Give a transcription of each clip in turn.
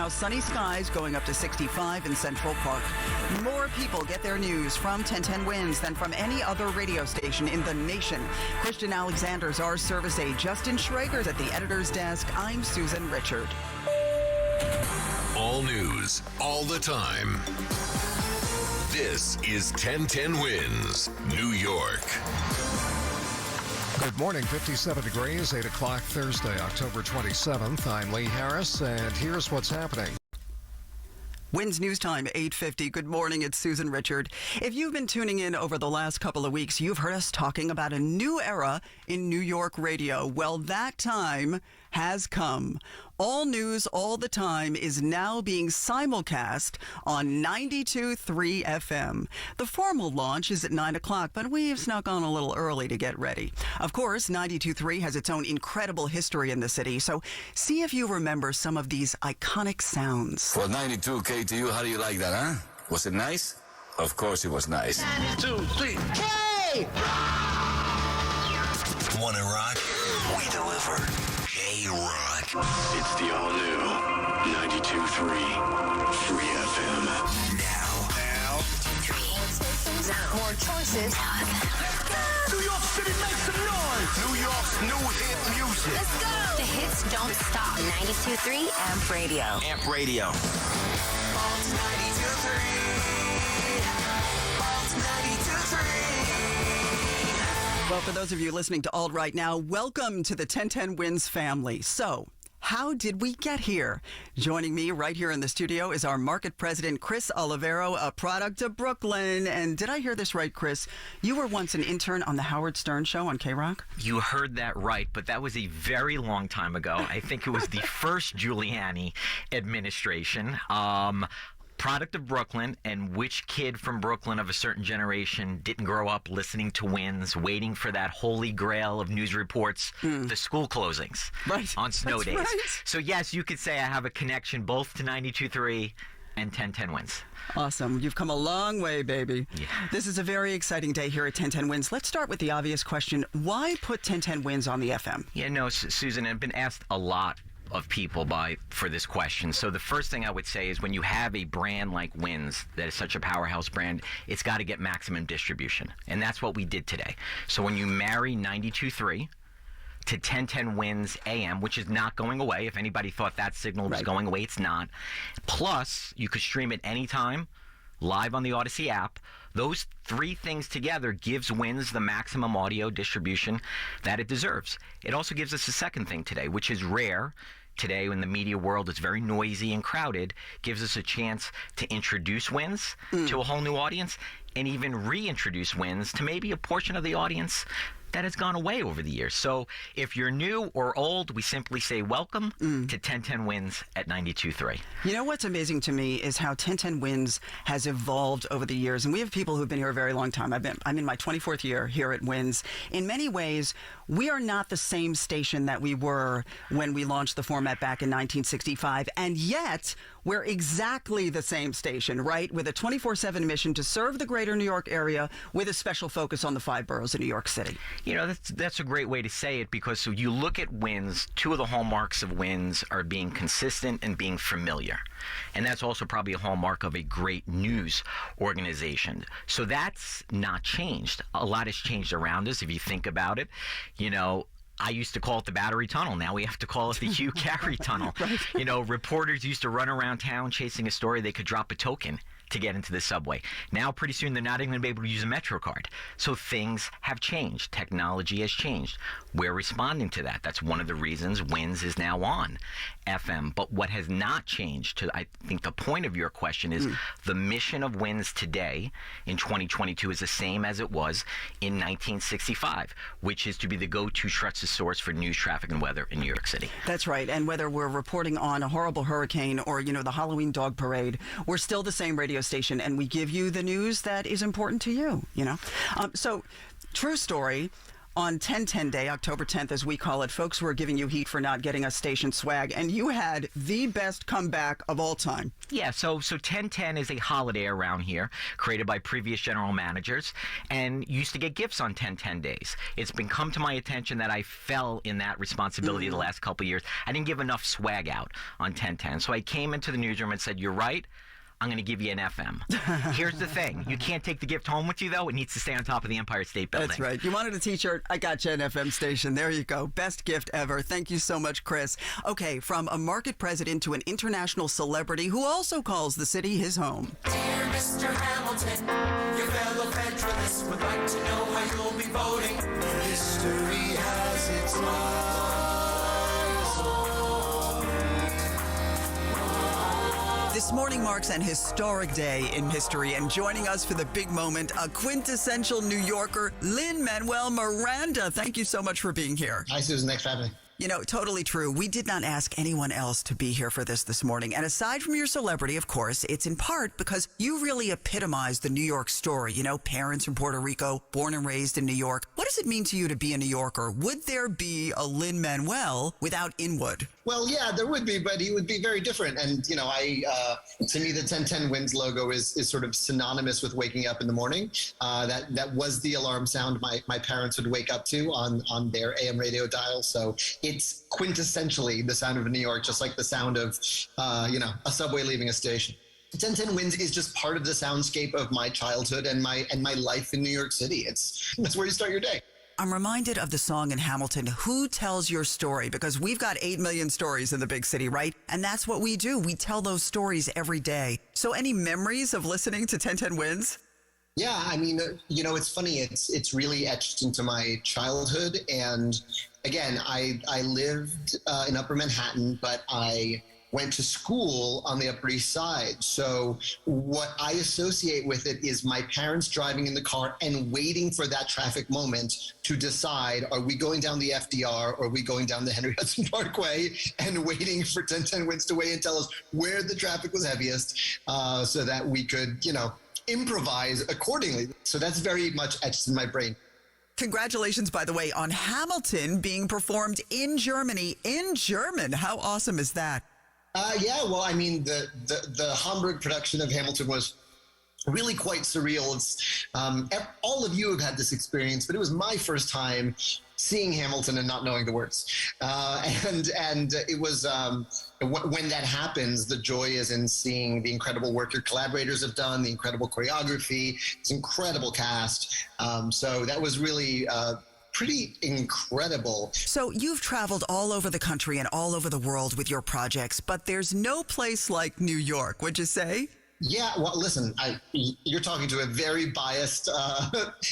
now sunny skies going up to 65 in Central Park. More people get their news from 1010 Winds than from any other radio station in the nation. Christian Alexander's our service aide. Justin Schrager's at the editor's desk. I'm Susan Richard. All news, all the time. This is 1010 Winds, New York. Good morning, 57 degrees, 8 o'clock Thursday, October 27th. I'm Lee Harris, and here's what's happening. Winds News Time, 8:50. Good morning, it's Susan Richard. If you've been tuning in over the last couple of weeks, you've heard us talking about a new era in New York radio. Well, that time has come. All news, all the time is now being simulcast on 92.3 FM. The formal launch is at 9 o'clock, but we've snuck on a little early to get ready. Of course, 92.3 has its own incredible history in the city, so see if you remember some of these iconic sounds. Well, 92 KTU, how do you like that, huh? Was it nice? Of course it was nice. 2, 3, hey! Wanna rock? We deliver. K-Rock. It's the all-new 92.3 Free FM. Now. More choices. New York City, make some noise! New York's new hit music. Let's go! The hits don't stop. 92.3 AMP Radio. AMP Radio. Alt 92.3. Alt 92.3. Well, for those of you listening to Alt right now, welcome to the 1010 Winds family. So, how did we get here? Joining me right here in the studio is our market president, Chris Olivero, a product of Brooklyn. And did I hear this right, Chris? You were once an intern on the Howard Stern Show on K-Rock? You heard that right, but that was a very long time ago. I think it was the first Giuliani administration. Product of Brooklyn, and which kid from Brooklyn of a certain generation didn't grow up listening to Winds, waiting for that holy grail of news reports, the school closings on snow days. Right. So yes, you could say I have a connection both to 92.3 and 1010 Winds. Awesome. You've come a long way, baby. Yeah. This is a very exciting day here at 1010 Winds. Let's start with the obvious question. Why put 1010 Winds on the FM? Yeah, no, Susan, I've been asked a lot of people for this question. So the first thing I would say is when you have a brand like Winds that is such a powerhouse brand, it's got to get maximum distribution. And that's what we did today. So when you marry 92.3 to 1010 Winds AM, which is not going away. If anybody thought that signal was going away, it's not. Plus, you could stream it anytime, live on the Odyssey app. Those three things together gives Winds the maximum audio distribution that it deserves. It also gives us a second thing today, which is rare. Today, in the media world, it's very noisy and crowded, gives us a chance to introduce Winds to a whole new audience and even reintroduce Winds to maybe a portion of the audience that has gone away over the years. So if you're new or old, we simply say welcome to 1010 Winds at 92.3. You know what's amazing to me is how 1010 Winds has evolved over the years. And we have people who've been here a very long time. I'm in my 24th year here at Winds. In many ways, we are not the same station that we were when we launched the format back in 1965. And yet, we're exactly the same station, right? With a 24/7 mission to serve the greater New York area with a special focus on the 5 boroughs of New York City. You know, that's a great way to say it, because so you look at Winds, two of the hallmarks of Winds are being consistent and being familiar. And that's also probably a hallmark of a great news organization. So that's not changed. A lot has changed around us if you think about it. You know, I used to call it the Battery Tunnel. Now we have to call it the Hugh Carey Tunnel. Right. You know, reporters used to run around town chasing a story. They could drop a token to get into the subway. Now, pretty soon, they're not even going to be able to use a Metro card. So things have changed. Technology has changed. We're responding to that. That's one of the reasons Winds is now on FM. But what has not changed, to I think the point of your question is the mission of Winds today in 2022 is the same as it was in 1965, which is to be the go-to trusted source for news, traffic, and weather in New York City. That's right. And whether we're reporting on a horrible hurricane or, you know, the Halloween dog parade, we're still the same radio station, and we give you the news that is important to you, you know. So, true story. on 1010 Day, October 10th, as we call it, folks were giving you heat for not getting us station swag, and you had the best comeback of all time. Yeah, so 1010 is a holiday around here created by previous general managers, and used to get gifts on 1010 days. It's been come to my attention that I fell in that responsibility the last couple of years. I didn't give enough swag out on 1010, so I came into the newsroom and said, "You're right. I'm going to give you an FM." Here's the thing. You can't take the gift home with you, though. It needs to stay on top of the Empire State Building. That's right. You wanted a T-shirt? I got you an FM station. There you go. Best gift ever. Thank you so much, Chris. Okay, from a market president to an international celebrity who also calls the city his home. Dear Mr. Hamilton, your fellow Federalists would like to know how you'll be voting. History has its eyes This morning marks an historic day in history, and joining us for the big moment, a quintessential New Yorker, Lin-Manuel Miranda. Thank you so much for being here. Hi, Susan. Thanks for having me. You know, totally true. We did not ask anyone else to be here for this morning. And aside from your celebrity, of course, it's in part because you really epitomize the New York story. You know, parents from Puerto Rico, born and raised in New York. What does it mean to you to be a New Yorker? Would there be a Lin-Manuel without Inwood? Well, yeah, there would be, but he would be very different. And, you know, to me, the 1010 Wins logo is sort of synonymous with waking up in the morning. That was the alarm sound my parents would wake up to on their AM radio dial. So it's quintessentially the sound of New York, just like the sound of, a subway leaving a station. 1010 Wins is just part of the soundscape of my childhood and my life in New York City. That's where you start your day. I'm reminded of the song in Hamilton, Who Tells Your Story? Because we've got 8 million stories in the big city, right? And that's what we do. We tell those stories every day. So any memories of listening to 1010 Wins? Yeah, I mean, it's funny. It's really etched into my childhood. And again, I lived in Upper Manhattan, but I went to school on the Upper East Side. So what I associate with it is my parents driving in the car and waiting for that traffic moment to decide, are we going down the FDR or are we going down the Henry Hudson Parkway, and waiting for 1010 Wins to weigh and tell us where the traffic was heaviest so that we could, improvise accordingly. So that's very much etched in my brain. Congratulations, by the way, on Hamilton being performed in Germany in German. How awesome is that? Yeah, well, I mean, the Hamburg production of Hamilton was really quite surreal. It's all of you have had this experience, but it was my first time seeing Hamilton and not knowing the words. And it was when that happens, the joy is in seeing the incredible work your collaborators have done, the incredible choreography, this incredible cast. So that was really pretty incredible. So you've traveled all over the country and all over the world with your projects, but there's no place like New York, would you say? Yeah, well, listen, you're talking to a very biased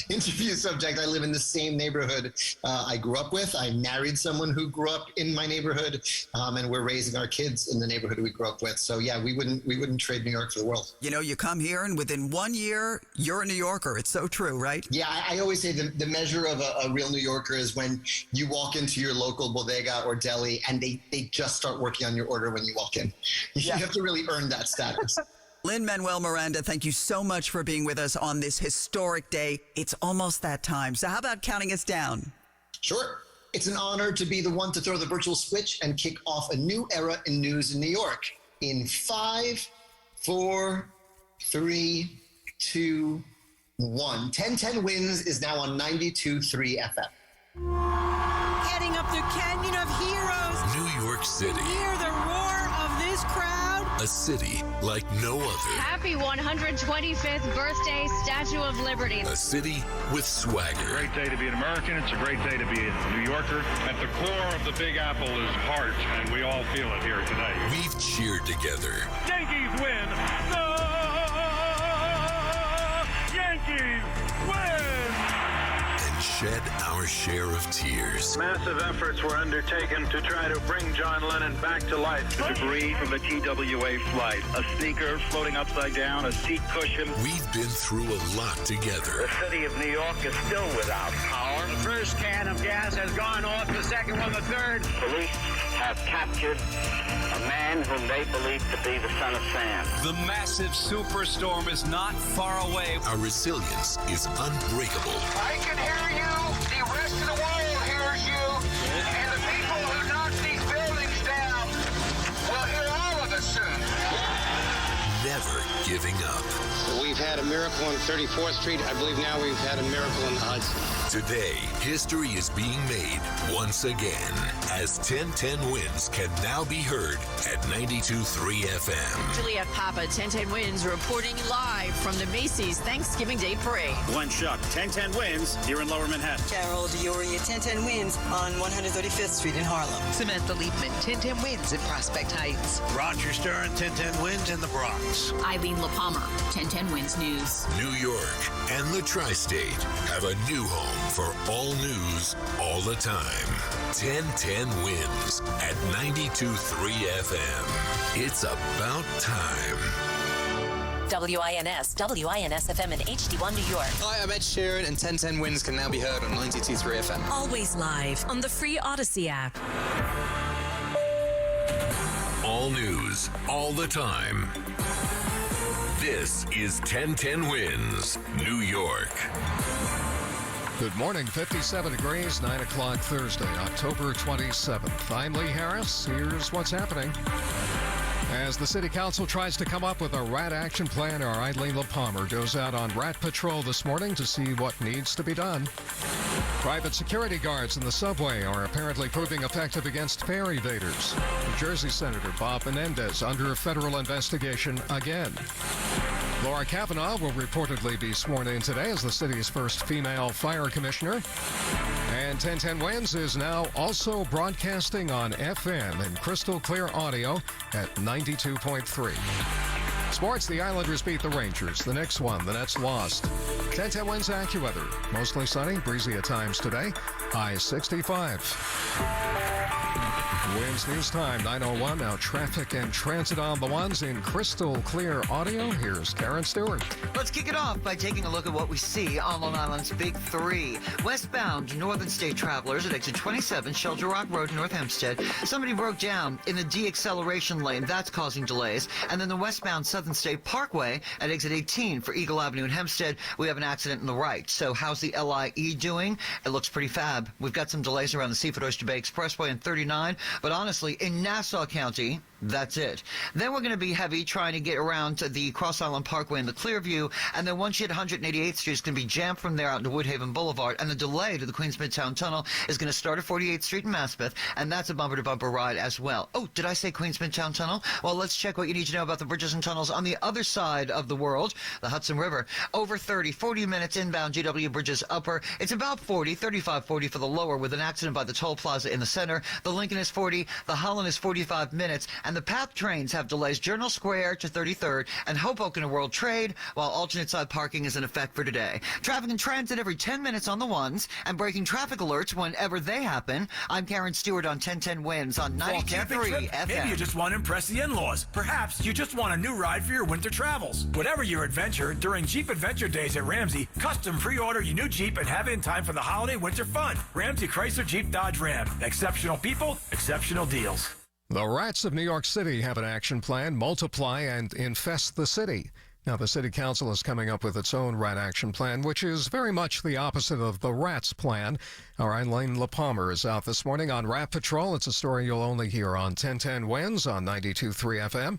interview subject. I live in the same neighborhood I grew up with. I married someone who grew up in my neighborhood, and we're raising our kids in the neighborhood we grew up with. So yeah, we wouldn't trade New York for the world. You know, you come here and within 1 year, you're a New Yorker. It's so true, right? Yeah, I always say the measure of a real New Yorker is when you walk into your local bodega or deli and they just start working on your order when you walk in. You have to really earn that status. Lin-Manuel Miranda, thank you so much for being with us on this historic day. It's almost that time. So how about counting us down? Sure. It's an honor to be the one to throw the virtual switch and kick off a new era in news in New York. In 5, 4, 3, 2, 1. 1010 Wins is now on 92.3 FM. Heading up the Canyon of Heroes. New York City. Hear the roar of this crowd. A city like no other. Happy 125th birthday, Statue of Liberty. A city with swagger. It's a great day to be an American. It's a great day to be a New Yorker. At the core of the Big Apple is heart, and we all feel it here today. We've cheered together. Yankees win! The Yankees win! And shed our share of tears. Massive efforts were undertaken to try to bring John Lennon back to life. The debris from the TWA flight, a sneaker floating upside down, a seat cushion. We've been through a lot together. The city of New York is still without power. The first can of gas has gone off, the second one, the third. Police have captured a man whom they believe to be the son of Sam. The massive superstorm is not far away. Our resilience is unbreakable. I can hear you. The rest rest of the world hears you, and the people who knock these buildings down will hear all of us soon. Never giving up. We've had a miracle on 34th Street. I believe now we've had a miracle in the Hudson. Today, history is being made once again as 1010 Wins can now be heard at 92.3 FM. Juliet Papa, 1010 Wins, reporting live from the Macy's Thanksgiving Day Parade. Glenn Shuck, 1010 Wins here in Lower Manhattan. Carol Diori at 1010 Wins on 135th Street in Harlem. Samantha Liebman, 1010 Wins in Prospect Heights. Roger Stern, 1010 Wins in the Bronx. Eileen LaPalmer, 1010 Wins News. New York and the Tri-State have a new home for all news all the time. 1010 Wins at 92.3 FM. It's about time. WINS FM and HD1 New York. Hi, I'm Ed Sheeran, and 1010 Wins can now be heard on 92.3 FM. Always live on the free Odyssey app. All news, all the time. This is 1010 Wins, New York. Good morning, 57 degrees, 9 o'clock Thursday, October 27th. I'm Lee Harris. Here's what's happening. As the City Council tries to come up with a rat action plan, our Eileen LaPalmer goes out on rat patrol this morning to see what needs to be done. Private security guards in the subway are apparently proving effective against fare evaders. New Jersey Senator Bob Menendez under federal investigation again. Laura Kavanaugh will reportedly be sworn in today as the city's first female fire commissioner. And 1010 Wins is now also broadcasting on FM in crystal clear audio at 92.3. Sports, the Islanders beat the Rangers. The Knicks won. The Nets lost. 1010 Wins AccuWeather. Mostly sunny, breezy at times today. High 65. Wins News Time, 9:01. Now traffic and transit on the ones in crystal clear audio. Here's Karen Stewart. Let's kick it off by taking a look at what we see on Long Island's Big Three. Westbound Northern State travelers at exit 27, Shelter Rock Road, North Hempstead. Somebody broke down in the de-acceleration lane. That's causing delays. And then the westbound Southern State Parkway at exit 18 for Eagle Avenue in Hempstead. We have an accident in the right. So how's the LIE doing? It looks pretty fab. We've got some delays around the Seafood Oyster Bay Expressway and 39. But honestly, in Nassau County, that's it. Then we're going to be heavy trying to get around to the Cross Island Parkway and the Clearview. And then once you hit 188th Street, it's going to be jammed from there out into Woodhaven Boulevard. And the delay to the Queens Midtown Tunnel is going to start at 48th Street in Maspeth. And that's a bumper-to-bumper ride as well. Oh, did I say Queens Midtown Tunnel? Well, let's check what you need to know about the bridges and tunnels on the other side of the world, the Hudson River. Over 40 minutes inbound GW Bridges upper. It's about 35, 40 for the lower with an accident by the toll plaza in the center. The Lincoln is 40, the Holland is 45 minutes, and the PATH trains have delays Journal Square to 33rd and Hoboken to World Trade, while alternate side parking is in effect for today. Traffic and transit every 10 minutes on the ones, and breaking traffic alerts whenever they happen. I'm Karen Stewart on 1010 Wins on 92.3 FM. Maybe you just want to impress the in-laws. Perhaps you just want a new ride for your winter travels. Whatever your adventure, during Jeep Adventure Days at Ramsey, custom pre-order your new Jeep and have it in time for the holiday winter fun. Ramsey Chrysler Jeep Dodge Ram. Exceptional people, exceptional deals. The rats of New York City have an action plan, multiply and infest the city. Now, the City Council is coming up with its own rat action plan, which is very much the opposite of the rats plan. Our Eileen LaPalmer is out this morning on Rat Patrol. It's a story you'll only hear on 1010 Wins on 92.3 FM.